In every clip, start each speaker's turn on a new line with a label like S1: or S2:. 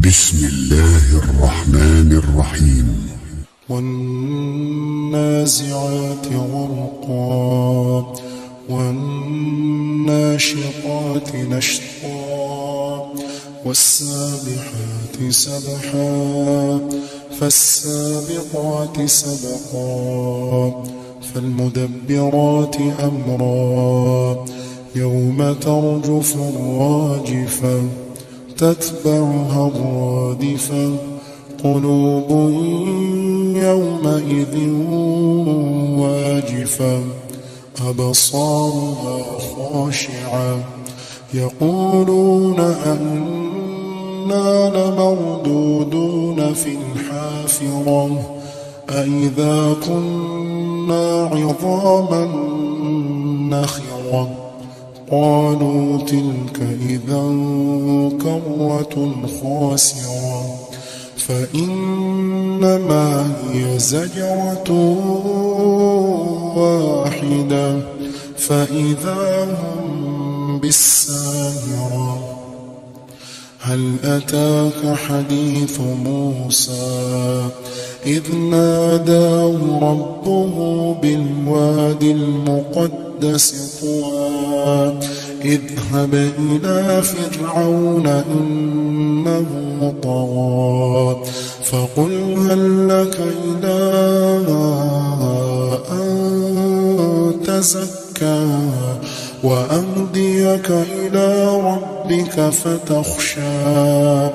S1: بسم الله الرحمن الرحيم.
S2: والنازعات غرقا والناشطات نشطا والسابحات سبحا فالسابقات سبقا فالمدبرات أمرا يوم ترجف الراجفة تتبعها الرادفة قلوب يومئذ واجفة أبصارها خاشعة يقولون أئنا لمردودون في الحافرة أئذا كنا عظاما نخرة قالوا تلك إذا كرة خاسرة فإنما هي زجرة واحدة فإذا هم بالساهرة هل أتاك حديث موسى إذ ناداه ربه بالواد المقدس طوى اذهب إلى فرعون إنه طغى فقل هل لك إلى أن تزكى وأهديك إلى ربك فتخشى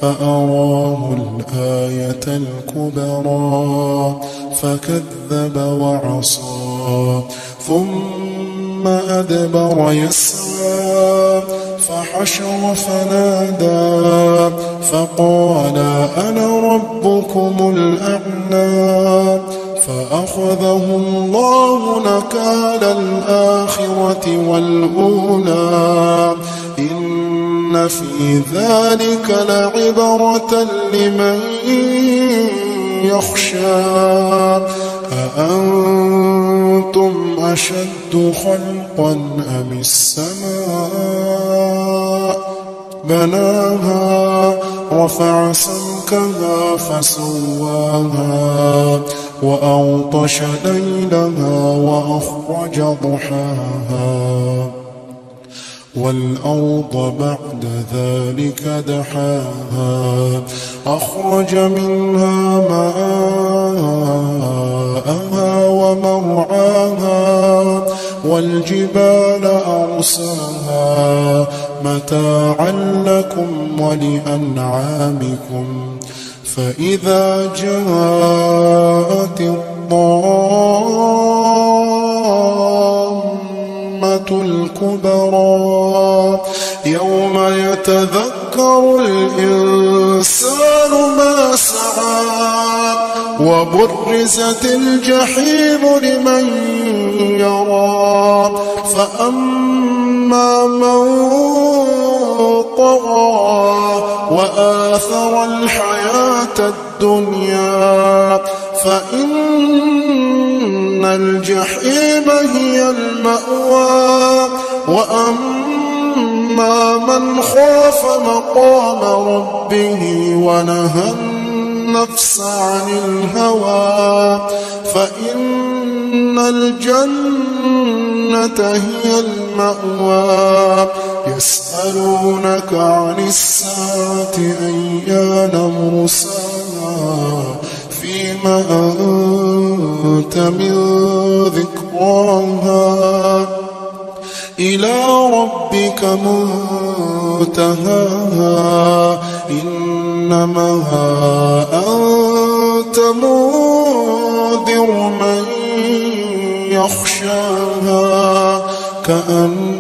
S2: فأراه الآية الكبرى فكذب وعصى ثم أدبر يسعى فحشر فنادى فقال أنا ربكم الأعلى فأخذه الله نكال الآخرة والأولى إن في ذلك لعبرة لمن يخشى أأنتم أشد خلقا أم السماء بناها رفع سمكها فسواها وأغطش ليلها وأخرج ضحاها والأرض بعد ذلك دحاها أخرج منها ماءها ومرعاها والجبال أرساها متاعا لكم ولأنعامكم فإذا جاءت الطامة الكبرى يوم يتذكر الإنسان ما سعى وبرزت الجحيم لمن يرى فأما من طغى وآثر الحياة الدنيا فإن الجحيم هي المأوى وأما من خاف مقام ربه ونهى النفس عن الهوى فإن الجنة هي المأوى يسألونك عن الساعة أيان مرساها فيما أنت من ذكراها إلى ربك منتهاها إنما أنت منذر من يخشاها كأنهم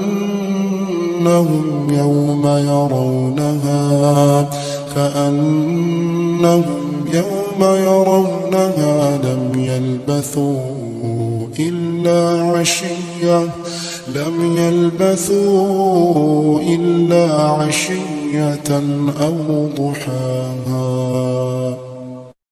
S2: يوم يرونها لم يلبثوا إلا عشية أو ضحاها.